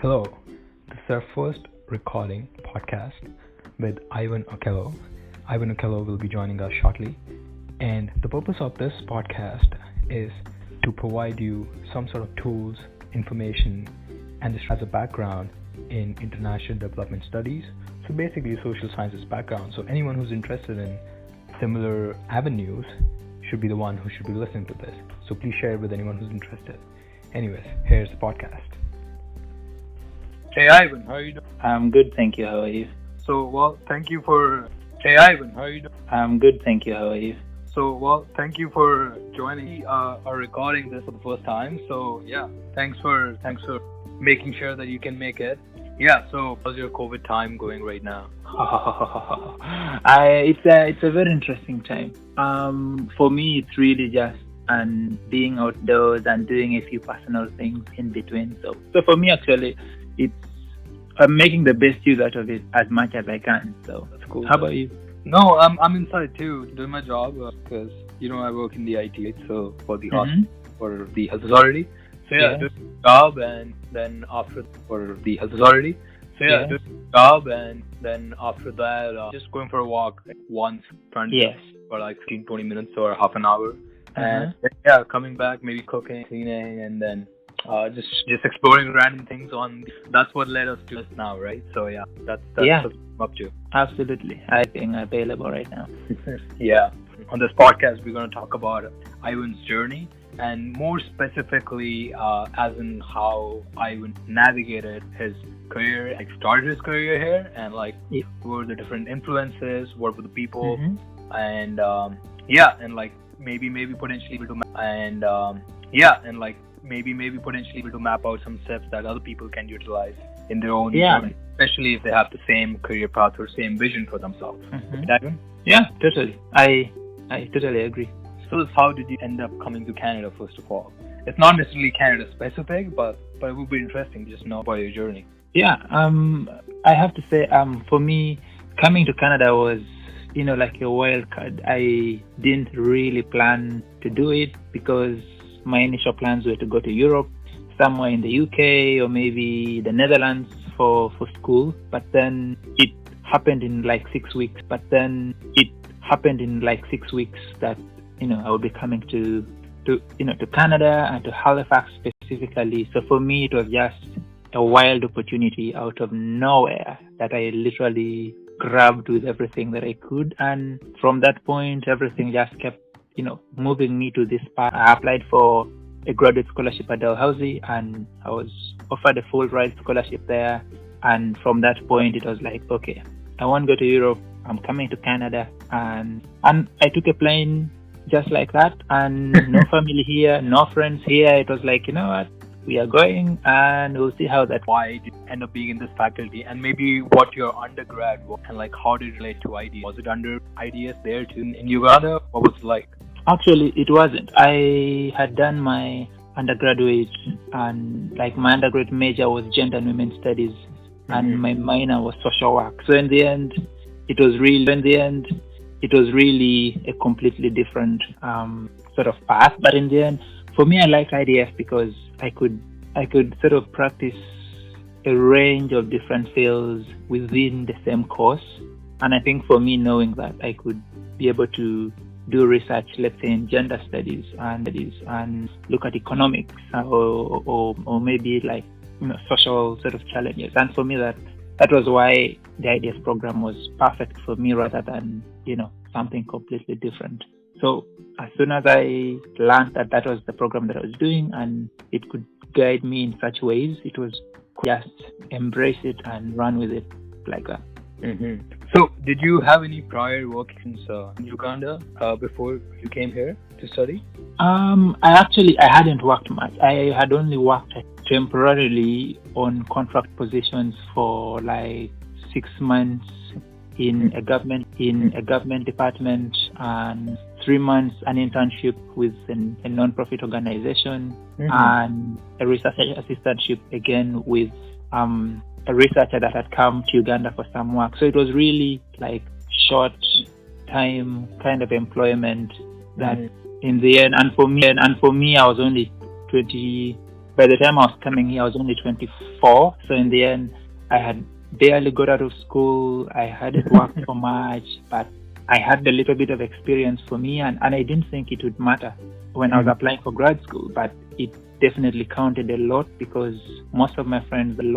Hello, this is our first recording podcast with Okello. Okello will be joining us shortly, and the purpose of this podcast is to provide you some sort of tools, information, and this has a background in international development studies. So basically, social sciences background. So anyone who's interested in similar avenues should be the one who should be listening to this. So please share it with anyone who's interested. Anyways, here's the podcast. Hey Ivan, how are you doing? I'm good, thank you. How are you? Thank you for. Hey Ivan, how are you doing? I'm good, thank you. How are you? Thank you for joining or recording this for the first time. So yeah, thanks for making sure that you can make it. Yeah. So how's your COVID time going right now? It's a very interesting time. For me, it's really just being outdoors and doing a few personal things in between. So for me, actually, I'm making the best use out of it as much as I can. So that's cool. How about you? No, I'm inside too, doing my job because I work in the IT, so for the for the health authority. So yeah, doing the job, and then after for the health authority. So yeah, doing the job, and then after that, just going for a walk once, for like 15-20 minutes or half an hour, and then, coming back, maybe cooking, cleaning, and then just exploring random things that's what led us to this now, right? So yeah, that's what I'm up to. Absolutely. I think available right now. Yeah. On this podcast, we're going to talk about Ivan's journey, and more specifically, as in how Ivan navigated his career, like started his career here, and like what were the different influences, what were the people, and and like maybe potentially able to map out some steps that other people can utilize in their own journey, especially if they have the same career path or same vision for themselves. Yeah, totally. I totally agree. So how did you end up coming to Canada, first of all? It's not necessarily Canada specific, but it would be interesting to just know about your journey. Yeah, I have to say, for me, coming to Canada was, like a wild card. I didn't really plan to do it because my initial plans were to go to Europe, somewhere in the UK or maybe the Netherlands for school. But then it happened in like 6 weeks. That I would be coming to Canada and to Halifax specifically. So for me, it was just a wild opportunity out of nowhere that I literally grabbed with everything that I could. And from that point, everything just kept moving me to this path. I applied for a graduate scholarship at Dalhousie, and I was offered a full ride scholarship there. And from that point, it was like, okay, I want to go to Europe. I'm coming to Canada, and I took a plane just like that, and no family here, no friends here. It was like, you know what, we are going, and we'll see how that. Why did you end up being in this faculty, and maybe what your undergrad was, and like how did it relate to IDS? Was it under IDS there too in Uganda? What was it like? Actually, it wasn't. I had done my undergraduate, and like my undergraduate major was gender and women's studies, and my minor was social work. So in the end, it was really a completely different sort of path. But in the end, for me, I liked IDS because I could sort of practice a range of different fields within the same course. And I think for me, knowing that I could be able to do research, let's say in gender studies and look at economics or maybe like social sort of challenges. And for me, that was why the IDS program was perfect for me rather than something completely different. So as soon as I learned that was the program that I was doing and it could guide me in such ways, it was just embrace it and run with it like that. So did you have any prior work in Uganda before you came here to study? I hadn't worked much. I had only worked temporarily on contract positions for like 6 months in a government department, and 3 months an internship with a non-profit organization, and a research assistantship again with a researcher that had come to Uganda for some work. So it was really like short time kind of employment that in the end, and for me I was only 20 by the time I was coming here, I was only 24. So in the end, I had barely got out of school. I hadn't worked for much, but I had a little bit of experience for me, and I didn't think it would matter when I was applying for grad school, but it definitely counted a lot because most of my friends that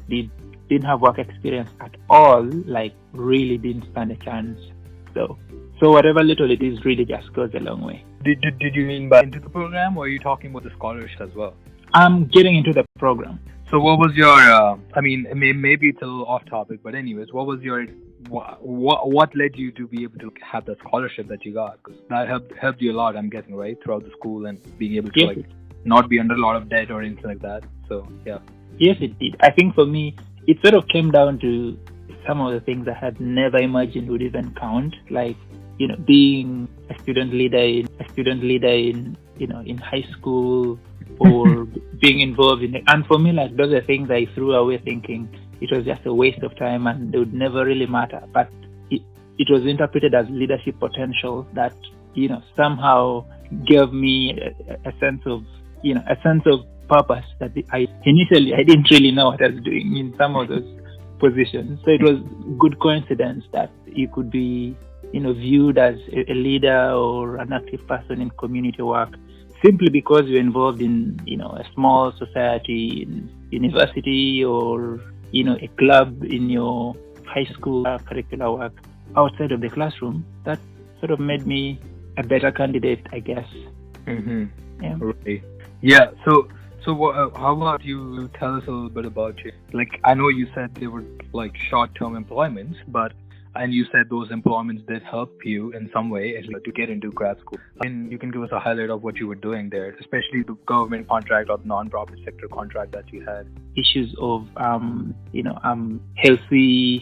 didn't have work experience at all, like really didn't stand a chance. So whatever little it is really just goes a long way. Did you mean by into the program, or are you talking about the scholarship as well? I'm getting into the program. So what was your, maybe it's a little off topic, but anyways, what was your, what led you to be able to have the scholarship that you got? Because that helped you a lot, I'm guessing, right? Throughout the school and being able to like not be under a lot of debt or anything like that. So, yeah. Yes, it did. I think for me, it sort of came down to some of the things I had never imagined would even count, like, being a student leader in high school, or being involved in it. And for me, like, those are things I threw away thinking it was just a waste of time and they would never really matter. But it was interpreted as leadership potential that, somehow gave me a sense of purpose that I didn't really know what I was doing in some of those positions. So it was good coincidence that you could be, viewed as a leader or an active person in community work simply because you're involved in, a small society, in university, or, a club in your high school curricular work outside of the classroom. That sort of made me a better candidate, I guess. Mm-hmm. Yeah. Right. Yeah. So how about you tell us a little bit about you? Like, I know you said they were like short-term employments, and you said those employments did help you in some way to get into grad school. And you can give us a highlight of what you were doing there, especially the government contract or the non-profit sector contract that you had. Issues of healthy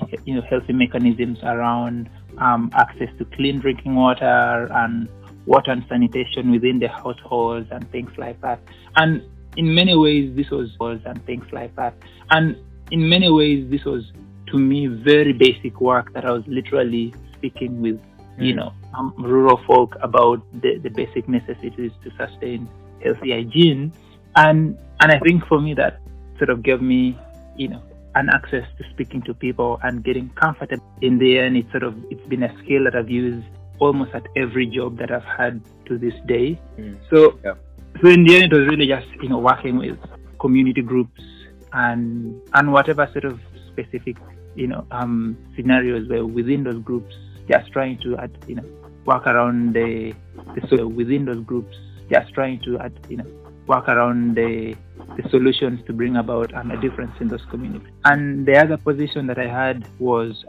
mechanisms around access to clean drinking water and water and sanitation within the households and things like that. And in many ways, this was to me very basic work that I was literally speaking with, rural folk about the basic necessities to sustain healthy hygiene. And I think for me that sort of gave me, an access to speaking to people and getting comfortable. In the end, it's been a skill that I've used almost at every job that I've had to this day. So in the end, it was really just, working with community groups and whatever sort of specific, scenarios where within those groups, just trying to work around the solutions to bring about a difference in those communities. And the other position that I had was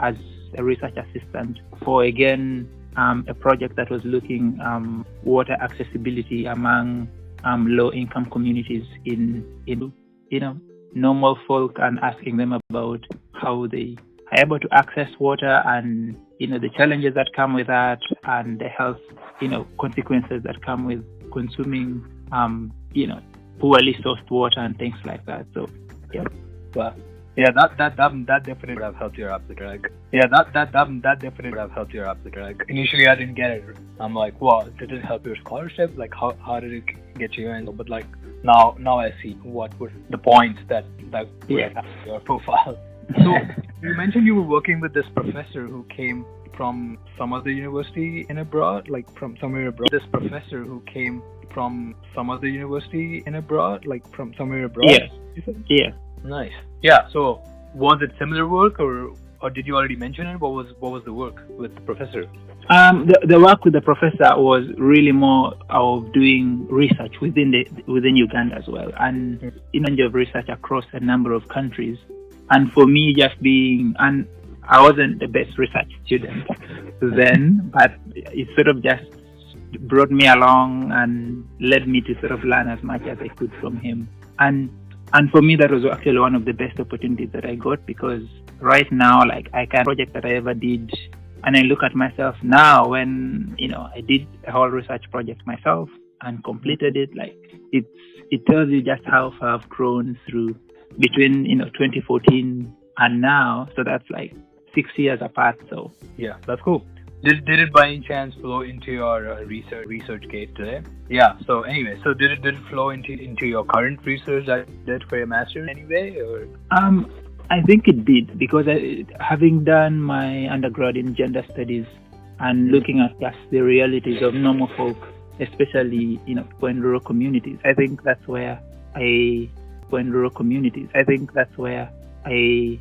as a research assistant for, again, a project that was looking water accessibility among low-income communities in normal folk, and asking them about how they are able to access water and the challenges that come with that, and the health consequences that come with consuming poorly sourced water and things like that. So wow. Yeah, that definitely would have helped your applicant. Initially, I didn't get it. I'm like, wow, did it help your scholarship? Like, how did it get you in? But like, now I see what were the points that were at your profile. So you mentioned you were working with this professor who came from some other university abroad. Yeah. Nice. Yeah. So was it similar work, or did you already mention it? What was the work with the professor? The work with the professor was really more of doing research within Uganda as well, and in range of research across a number of countries. And for me, and I wasn't the best research student then, but it sort of just brought me along and led me to sort of learn as much as I could from him. And for me, that was actually one of the best opportunities that I got, because right now, like, I can project that I ever did, and I look at myself now when, I did a whole research project myself and completed it. Like, it tells you just how far I've grown through between, 2014 and now. So that's like 6 years apart. So yeah, that's cool. did it by any chance flow into your research case today? Yeah. So anyway, so did it flow into your current research that you did for your master's anyway, or? I think it did, because having done my undergrad in gender studies and looking at just the realities of normal folk, especially in rural communities, I think that's where I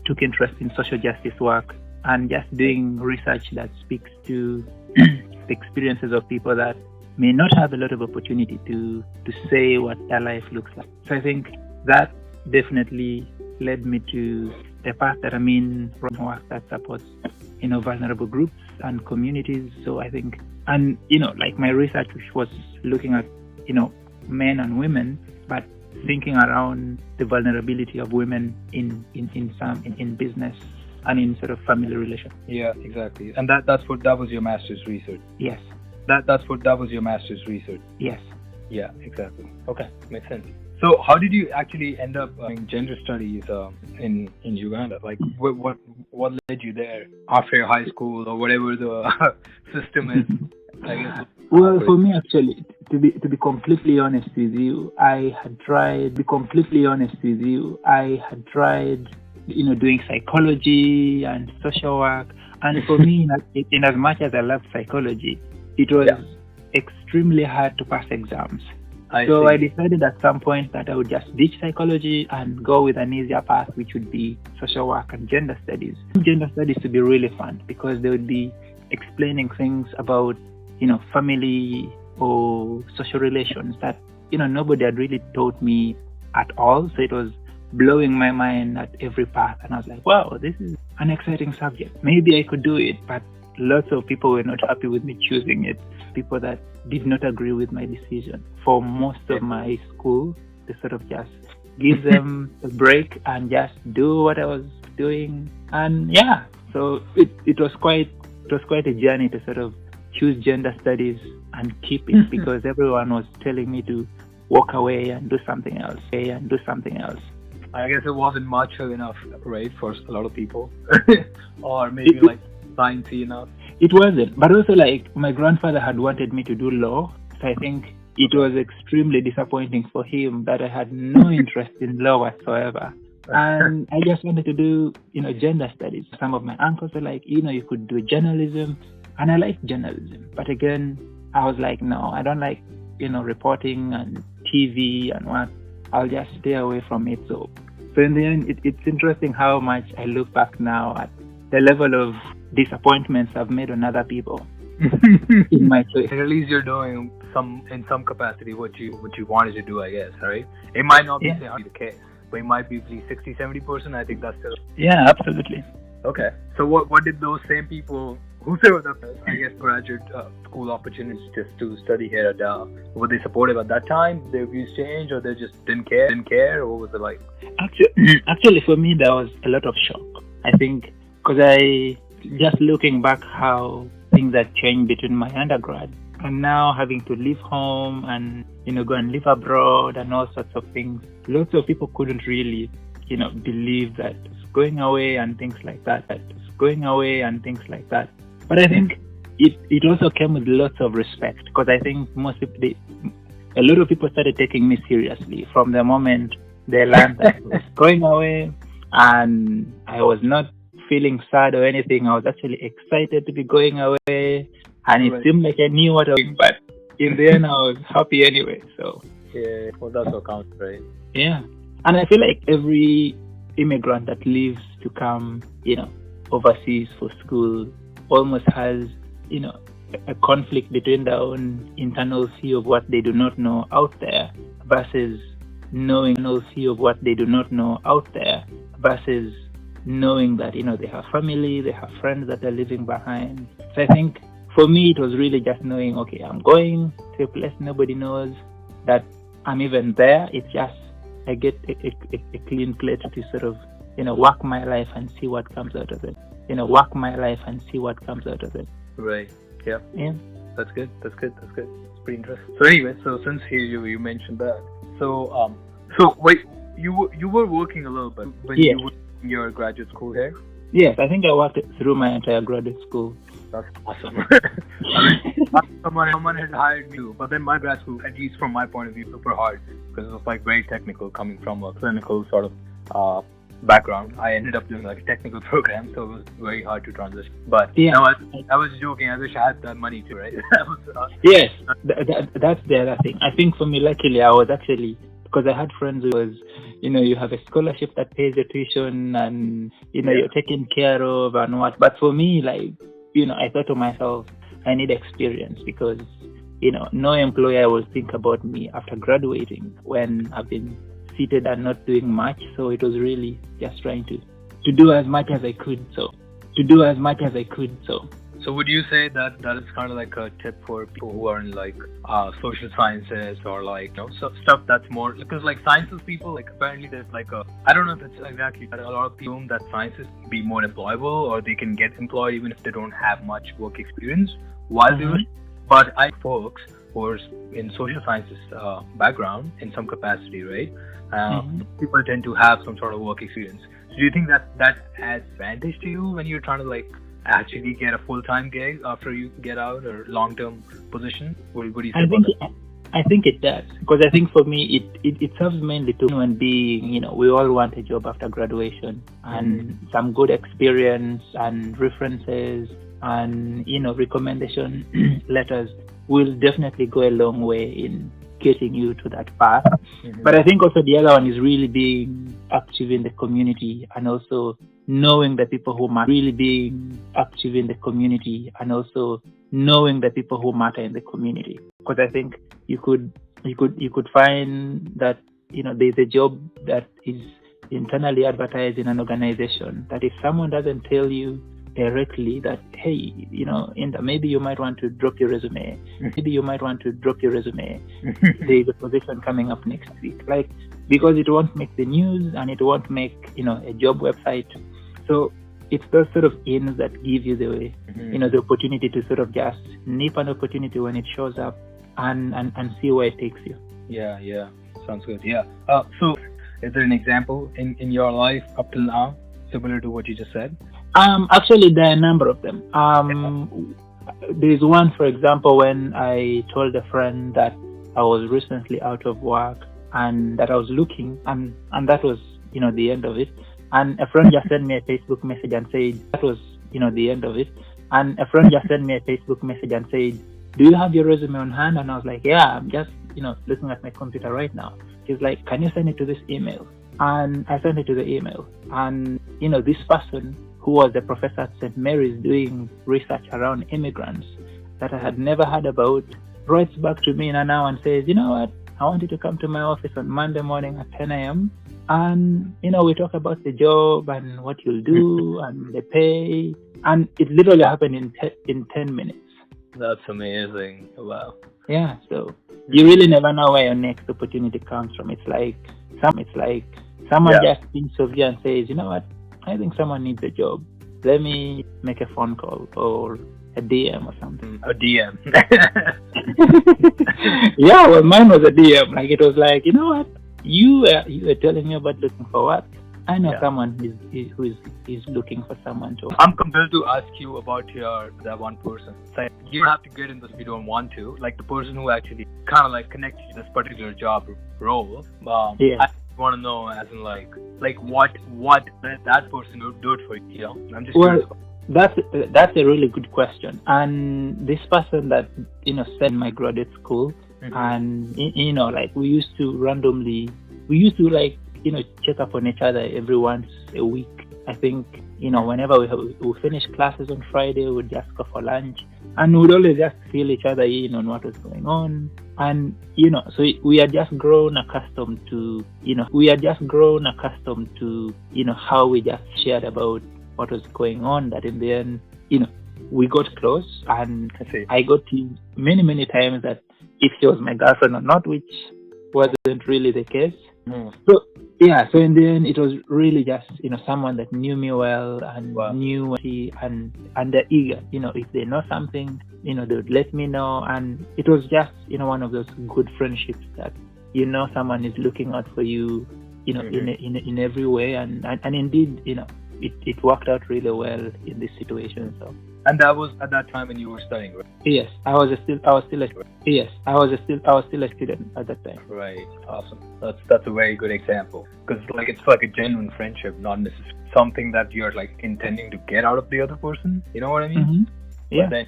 took interest in social justice work and just doing research that speaks to the experiences of people that may not have a lot of opportunity to say what their life looks like. So I think that definitely led me to the path that I'm in, from work that supports vulnerable groups and communities. So I think, and like my research, which was looking at men and women, but thinking around the vulnerability of women in business and in sort of family relations. Yeah, exactly. And that was your master's research. Yes. That was your master's research. Yes. Yeah, exactly. Okay, makes sense. So how did you actually end up doing gender studies in Uganda? Like what led you there after your high school or whatever the system is? I guess. Well, for me, actually, to be completely honest with you, I had tried doing psychology and social work. And for me, in as much as I loved psychology, it was extremely hard to pass exams. I decided at some point that I would just ditch psychology and go with an easier path, which would be social work and gender studies. Gender studies to be really fun, because they would be explaining things about family or social relations that nobody had really taught me at all. So it was blowing my mind at every path, and I was like, wow, this is an exciting subject. Maybe I could do it. But lots of people were not happy with me choosing it. People that did not agree with my decision. For most of my school, they sort of just give them a break and just do what I was doing. And so it was quite a journey to sort of choose gender studies and keep it, because everyone was telling me to walk away and do something else. I guess it wasn't macho enough, right, for a lot of people, or maybe like sciencey enough. It wasn't, but also like my grandfather had wanted me to do law, so I think it was extremely disappointing for him that I had no interest in law whatsoever. And I just wanted to do, gender studies. Some of my uncles were like, you could do journalism, and I like journalism. But again, I was like, no, I don't like, reporting and TV and what. I'll just stay away from it. So in the end, it's interesting how much I look back now at the level of disappointments I've made on other people in my choice. At least you're doing in some capacity what you wanted to do, I guess, right? It might not be the case, but it might be at least 60-70%. I think that's still. Yeah, absolutely. Okay. So what did those same people who served up, I guess, graduate school opportunities just to study here at were they supportive at that time? Did their views change, or they just didn't care, or what was it like? Actually, for me, there was a lot of shock. I think because just looking back how things had changed between my undergrad and now having to leave home and go and live abroad and all sorts of things. Lots of people couldn't really believe that it's going away and things like that. But I think it also came with lots of respect, because I think a lot of people started taking me seriously from the moment they learned that it was going away, and I was not feeling sad or anything. I was actually excited to be going away, and it seemed like I knew what I was doing, but in the end I was happy anyway. So yeah, well, that's what counts, right? Yeah, and I feel like every immigrant that leaves to come, overseas for school almost has, a conflict between their own internal view of what they do not know out there versus knowing that, they have family, they have friends that they're leaving behind. So I think for me, it was really just knowing, okay, I'm going to a place nobody knows that I'm even there. It's just, I get a clean plate to sort of, work my life and see what comes out of it. Right. Yeah. Yeah. That's good. It's pretty interesting. So anyway, so since here you mentioned that, so wait, you were working a little bit when you were in your graduate school here? Yes, I think I worked through my entire graduate school. That's awesome. Someone had hired me, but then my grad school, at least from my point of view, super hard because it was like very technical, coming from a clinical sort of background. I ended up doing like a technical program, so it was very hard to transition. But no, I was joking. I wish I had that money too, right? Yes, that's the other thing. I think for me, luckily, I was actually, because I had friends who was, you have a scholarship that pays your tuition and, you're taken care of and what. But for me, like, I thought to myself, I need experience because, no employer will think about me after graduating when I've been seated and not doing much. So it was really just trying to do as much as I could. So would you say that is kind of like a tip for people who are in like social sciences or like stuff that's more, because like sciences people, like apparently there's like I don't know if it's exactly, but a lot of people assume that sciences be more employable or they can get employed even if they don't have much work experience while doing it. But I folks who are in social sciences background in some capacity, right? People tend to have some sort of work experience. So do you think that adds advantage to you when you're trying to like actually get a full-time gig after you get out, or long-term position? What do you say about that? I think it does, because I think for me it serves mainly to human being. We all want a job after graduation, and some good experience and references and recommendation letters will definitely go a long way in getting you to that path. But I think also the other one is really being active in the community and also knowing the people who matter. Really being active in the community and also knowing the people who matter in the community. Because I think you could find that there's a job that is internally advertised in an organization that if someone doesn't tell you directly that, hey, maybe you might want to drop your resume. There's a position coming up next week. Like, because it won't make the news and it won't make, a job website. So it's those sort of ins that give you the, the opportunity to sort of just nip an opportunity when it shows up and see where it takes you. Yeah. Sounds good. Yeah. So is there an example in your life up till now similar to what you just said? Actually, there are a number of them. There's one, for example, when I told a friend that I was recently out of work and that I was looking, and that was, the end of it. And a friend just sent me a Facebook message and said, do you have your resume on hand? And I was like, yeah, I'm just, looking at my computer right now. She's like, can you send it to this email? And I sent it to the email. And, this person who was a professor at St. Mary's doing research around immigrants that I had never heard about, writes back to me in an hour and says, you know what, I want you to come to my office on Monday morning at 10 a.m. And, we talk about the job and what you'll do and the pay. And it literally happened in 10 minutes. That's amazing. Wow. Yeah, so you really never know where your next opportunity comes from. It's like someone just thinks of you and says, you know what, I think someone needs a job. Let me make a phone call or a DM or something. A DM. Yeah, well, mine was a DM. Like, it was like, you know what, you were telling me about looking for work. I know someone who is looking for someone to. I'm compelled to ask you about that one person. So you don't have to get into this if you don't want to. Like the person who actually kind of like connected to this particular job role. I want to know, as in like what that person would do it for you. I'm just curious. That's a really good question. And this person that sent my graduate school, and like we used to like check up on each other every once a week. I think whenever we finish classes on Friday, we'd just go for lunch, and we'd always just fill each other in on what was going on. And so we are just grown accustomed to how we just shared about what was going on. That in the end, we got close, and I got to many times that if she was my girlfriend or not, which wasn't really the case. So in the end, it was really just someone that knew me well and knew me, and they're eager. If they know something, they would let me know. And it was just one of those good friendships that someone is looking out for you, in every way. And indeed, it worked out really well in this situation. So And that was at that time when you were studying, right? Yes, I was still a student at that time. Right. Awesome. That's a very good example, because like it's like a genuine friendship, not necessarily something that you're like intending to get out of the other person. You know what I mean? Mm-hmm. Yeah. But then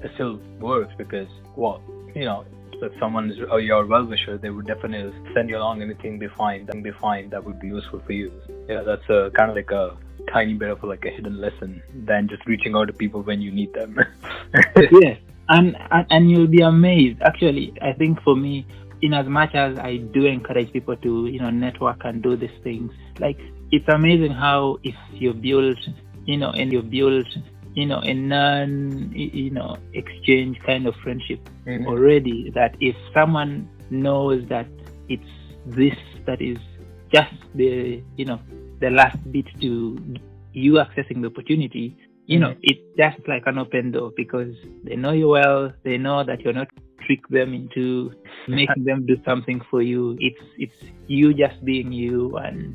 it still works because, well, you know, if someone is your well-wisher, they would definitely send you along anything they find that would be useful for you. Yeah, that's a kind of like a tiny bit of like a hidden lesson than just reaching out to people when you need them. Yes, and you'll be amazed. Actually, I think for me, in as much as I do encourage people to, you know, network and do these things, like it's amazing how if you build, you know, a non, you know, exchange kind of friendship already, that if someone knows that it's this that is just the, you know, the last bit to you accessing the opportunity, you know, it's just like an open door, because they know you well, they know that you're not trick them into making them do something for you. It's you just being you, and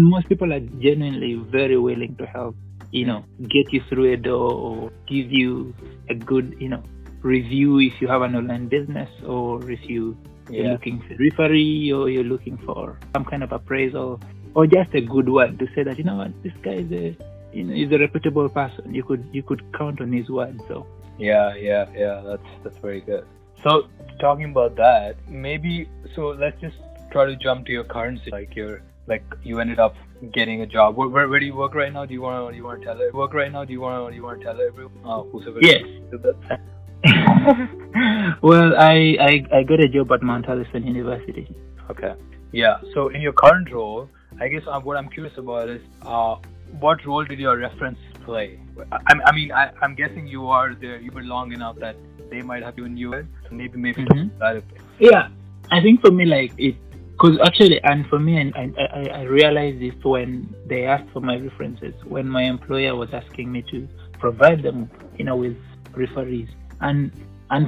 most people are genuinely very willing to help, you know, get you through a door or give you a good, you know, review if you have an online business, or if you're looking for referee, or you're looking for some kind of appraisal, or just a good word to say that, you know what, this guy is he's a reputable person. You could count on his word. So that's very good. So talking about that, maybe let's just try to jump to your current situation. Like you ended up getting a job. Where do you work right now? Do you want to tell it? Work right now? Do you want to tell everyone? Whosoever. Yes. Well, I got a job at Mount Allison University. Okay. Yeah. So in your current role, I guess what I'm curious about is what role did your reference play? I mean, I'm guessing you are there. You were long enough that they might have given you it. So maybe that. Yeah, I think for me, like it, because actually, and for me, I realized this when they asked for my references, when my employer was asking me to provide them, you know, with referees, and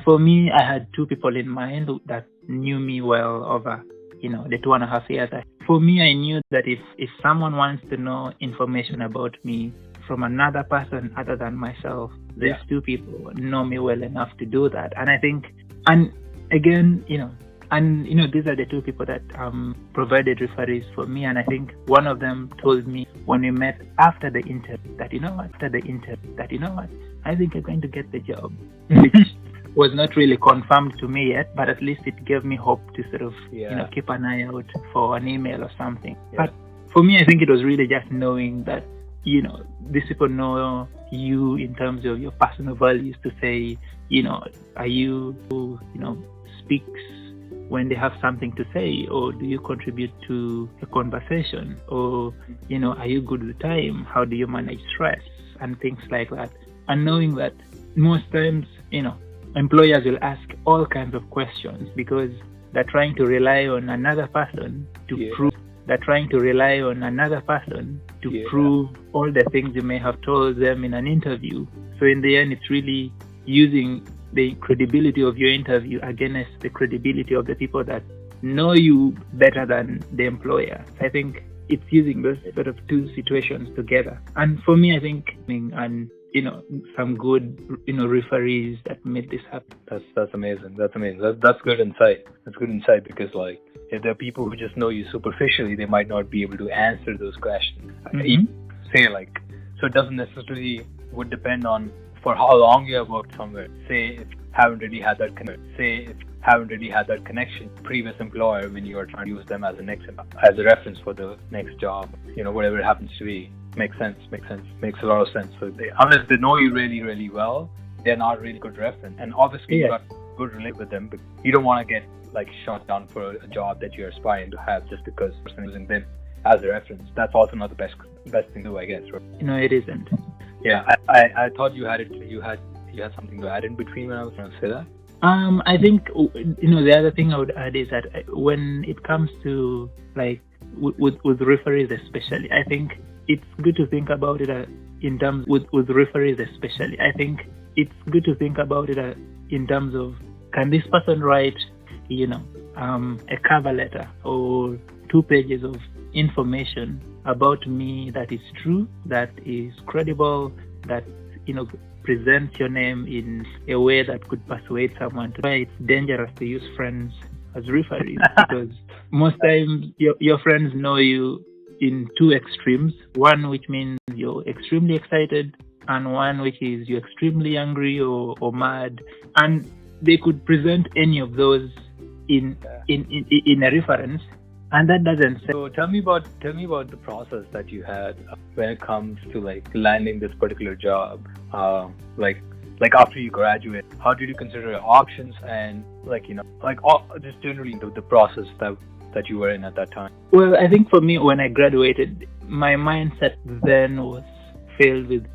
for me, I had two people in mind that knew me well over, you know, the 2.5 years. For me, I knew that if someone wants to know information about me from another person other than myself, these two people know me well enough to do that. And I think, and again, you know, these are the two people that provided referees for me. And I think one of them told me when we met after the interview that, you know what, I think you're going to get the job, which was not really confirmed to me yet, but at least it gave me hope to sort of, you know, keep an eye out for an email or something. Yeah. But for me, I think it was really just knowing that, you know, these people know you in terms of your personal values, to say, you know, are you who, you know, speaks when they have something to say, or do you contribute to a conversation, or, you know, are you good with time? How do you manage stress and things like that? And knowing that most times, you know, employers will ask all kinds of questions because they're trying to rely on another person to prove. They're trying to rely on another person to prove all the things you may have told them in an interview. So in the end, it's really using the credibility of your interview against the credibility of the people that know you better than the employer. I think it's using those sort of two situations together. And for me, I think, and you know, some good, you know, referees that made this happen. That's amazing. That's good insight. That's good insight, because like if there are people who just know you superficially, they might not be able to answer those questions. Say like, so it doesn't necessarily would depend on for how long you have worked somewhere. Say if you haven't really had that connection, previous employer, when you are trying to use them as a reference for the next job, you know, whatever it happens to be. Makes a lot of sense. So unless they know you really, really well, they're not really good reference. And obviously you got good relationship with them, but you don't want to get like shot down for a job that you're aspiring to have just because the person using them as a reference. That's also not the best thing to do, I guess, right? No, it isn't. Yeah, I thought you had something to add in between when I was going to say that. I think, you know, the other thing I would add is that when it comes to like with referees especially, I think it's good to think about it in terms with referees especially. I think it's good to think about it in terms of, can this person write, you know, a cover letter or 2 pages of information about me that is true, that is credible, that, you know, present your name in a way that could persuade someone to why it's dangerous to use friends as referees because most times your friends know you in two extremes. One which means you're extremely excited, and one which is you're extremely angry or mad, and they could present any of those in a reference, and that doesn't say. So tell me about the process that you had when it comes to like landing this particular job. Like after you graduate, how did you consider your options and just generally the process that you were in at that time? Well, I think for me, when I graduated, my mindset then was filled with.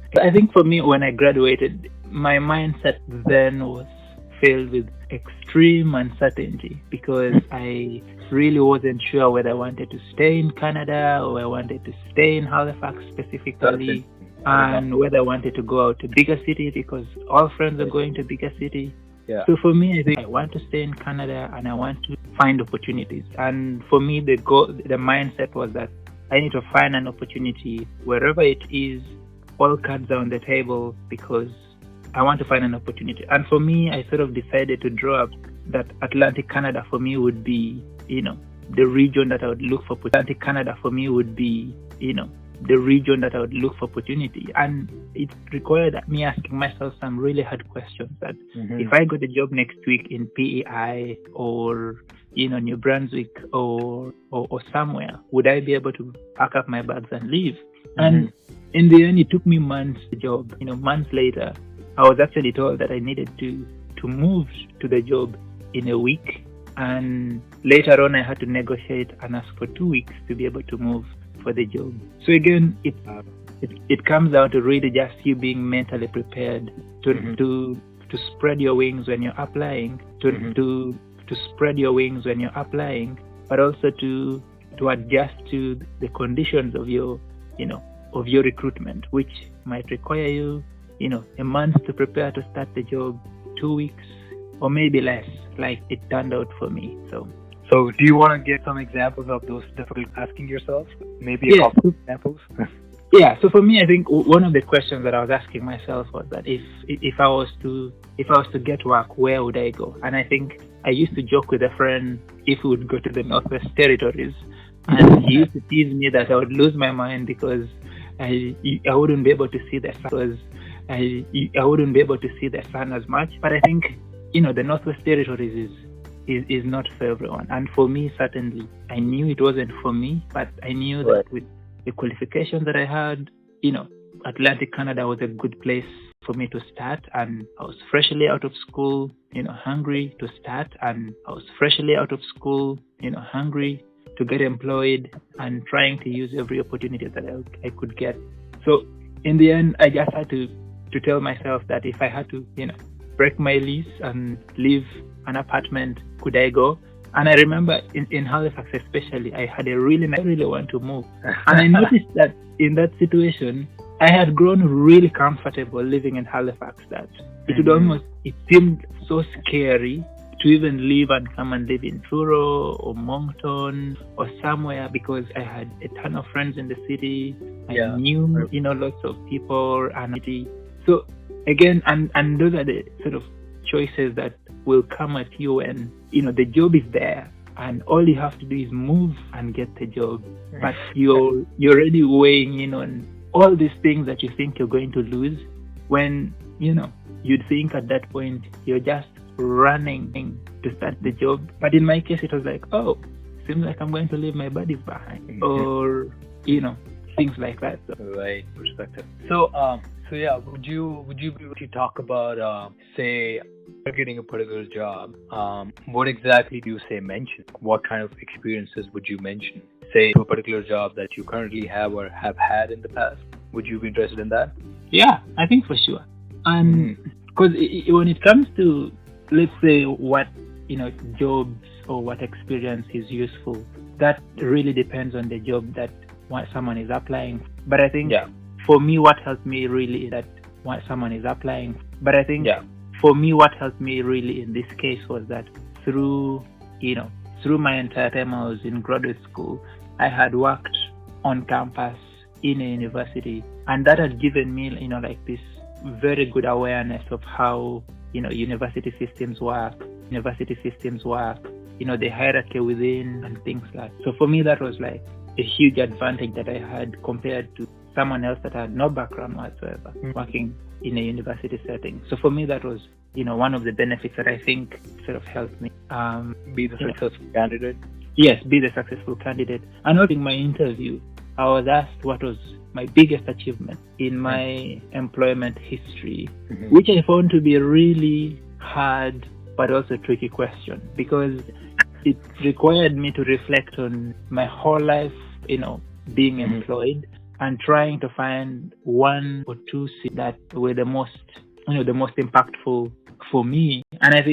Extreme uncertainty because I really wasn't sure whether I wanted to stay in Canada or I wanted to stay in Halifax specifically, and whether I wanted to go out to bigger city because all friends are going to bigger city. Yeah. So for me, I think I want to stay in Canada and I want to find opportunities. And for me, the mindset was that I need to find an opportunity wherever it is. All cards are on the table because I want to find an opportunity. And for me, I sort of decided to draw up that Atlantic Canada for me would be, the region that I would look for. Atlantic Canada for me would be, the region that I would look for opportunity. And it required me asking myself some really hard questions that if I got a job next week in PEI or, New Brunswick or somewhere, would I be able to pack up my bags and leave? And in the end, it took me months to job. Months later, I was actually told that I needed to move to the job in a week. And later on, I had to negotiate and ask for 2 weeks to be able to move for the job. So again, it comes down to really just you being mentally prepared to spread your wings when you're applying, to spread your wings when you're applying, but also to adjust to the conditions of your recruitment, which might require you, a month to prepare to start the job, 2 weeks, or maybe less, like it turned out for me. So do you want to give some examples of those difficult asking yourself? Maybe a couple of examples? Yeah. So for me, I think one of the questions that I was asking myself was that if I was to get work, where would I go? And I think I used to joke with a friend if we would go to the Northwest Territories, and he used to tease me that I would lose my mind because I wouldn't be able to see the sun. I wouldn't be able to see the sun as much. But I think the Northwest Territories is not for everyone, and for me certainly, I knew it wasn't for me. But I knew that with the qualifications that I had, Atlantic Canada was a good place for me to start, and I was freshly out of school, hungry to start, and I was freshly out of school, hungry to get employed and trying to use every opportunity that I could get. So in the end, I just had to tell myself that if I had to, break my lease and leave an apartment, could I go? And I remember in Halifax especially, I really want to move. And I noticed that in that situation, I had grown really comfortable living in Halifax that it seemed so scary to even leave and come and live in Truro or Moncton or somewhere because I had a ton of friends in the city. I knew, lots of people and so again, and those are the sort of choices that will come at you when, the job is there and all you have to do is move and get the job. But you're already weighing in on all these things that you think you're going to lose when, you'd think at that point you're just running to start the job. But in my case, it was like, seems like I'm going to leave my buddies behind, or things like that. So. Right, perspective. So would you be able to talk about say getting a particular job? What exactly do you mention? What kind of experiences would you mention? Say to a particular job that you currently have or have had in the past. Would you be interested in that? Yeah, I think for sure. And because when it comes to, let's say, what jobs or what experience is useful, that really depends on the job that someone is applying. But I think for me, what helped me really is that what someone is applying. But I think for me, what helped me really in this case was that through my entire time I was in graduate school, I had worked on campus in a university, and that had given me, this very good awareness of how, university systems work, the hierarchy within and things like that. So for me, that was like a huge advantage that I had compared to someone else that had no background whatsoever working in a university setting. So for me, that was, one of the benefits that I think sort of helped me be the successful candidate. Yes, be the successful candidate. And during my interview, I was asked what was my biggest achievement in my employment history, which I found to be a really hard but also tricky question, because it required me to reflect on my whole life, being employed and trying to find one or two things that were the most impactful for me. And I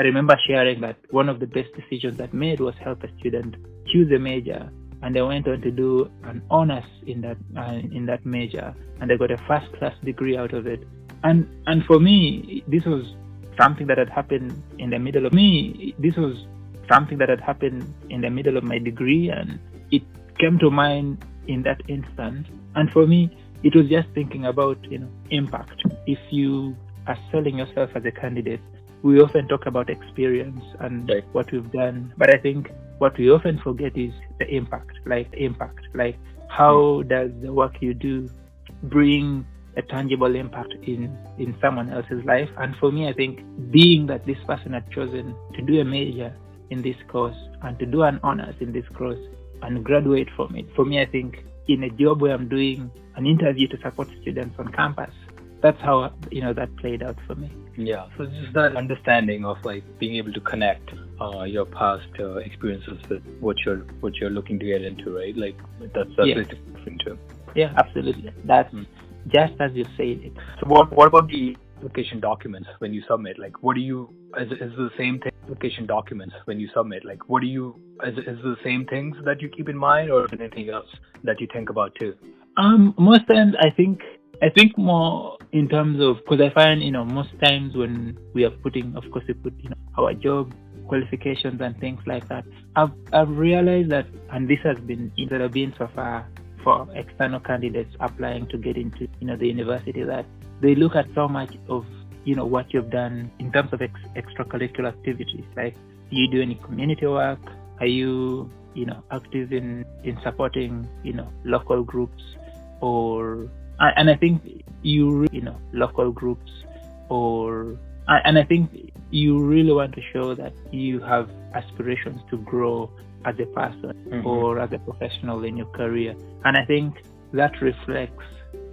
remember sharing that one of the best decisions I made was help a student choose a major, and they went on to do an honors in that major, and they got a first-class degree out of it. And for me, this was something that had happened in the middle of my degree, and it came to mind in that instant. And for me, it was just thinking about impact. If you are selling yourself as a candidate, we often talk about experience and what we've done, but I think what we often forget is the impact. Like how does the work you do bring a tangible impact in someone else's life? And for me, I think being that this person had chosen to do a major in this course and to do an honors in this course and graduate from it, for me, I think in a job where I'm doing an interview to support students on campus, that's how that played out for me. Yeah, so just that understanding of like being able to connect your past experiences with what you're looking to get into, right? Like that's really different too. Yeah, absolutely. That's just as you said it. So what about the application documents when you submit? Like, what do you is the same thing? Application documents when you submit, like, what do you is the same things that you keep in mind, or is there anything else that you think about too? Most times I think more in terms of, because I find most times when we are putting, of course, we put our job qualifications and things like that. I've realized that, and this has been so far for external candidates applying to get into the university, that they look at so much of what you've done in terms of extracurricular activities. Like, do you do any community work? Are you active in supporting local groups, or and I think local groups, or and I think you really want to show that you have aspirations to grow as a person or as a professional in your career. And I think that reflects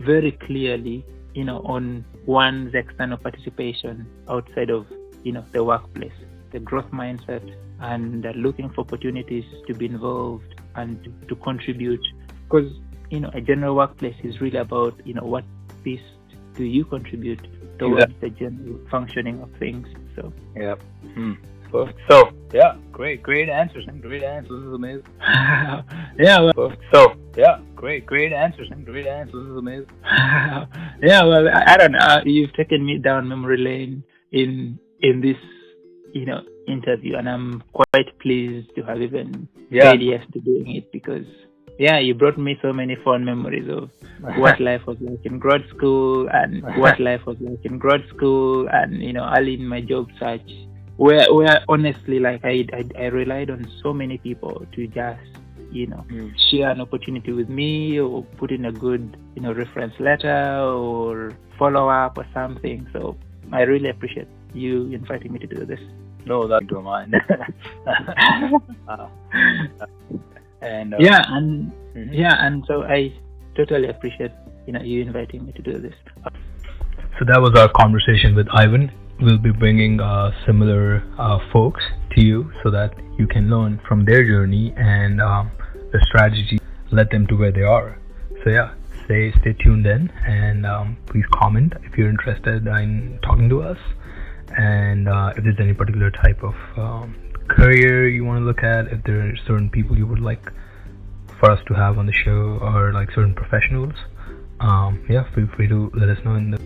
very clearly on one's external participation outside of the workplace, the growth mindset, and looking for opportunities to be involved and to contribute. Because a general workplace is really about what piece do you contribute towards the general functioning of things. So So great answers. This is amazing. Great answers. This is amazing. I don't know. You've taken me down memory lane in this interview, and I'm quite pleased to have even said yes to doing it, because you brought me so many fond memories of what life was like in grad school, and early in my job search, where honestly, like I relied on so many people to just share an opportunity with me, or put in a good reference letter, or follow up or something. So I really appreciate you inviting me to do this. No, that don't mind. And so I totally appreciate you inviting me to do this. So that was our conversation with Ivan. We'll be bringing similar folks to you so that you can learn from their journey and the strategy led them to where they are. So stay tuned in, and please comment if you're interested in talking to us, and if there's any particular type of career you want to look at, if there are certain people you would like for us to have on the show, or like certain professionals, feel free to let us know in the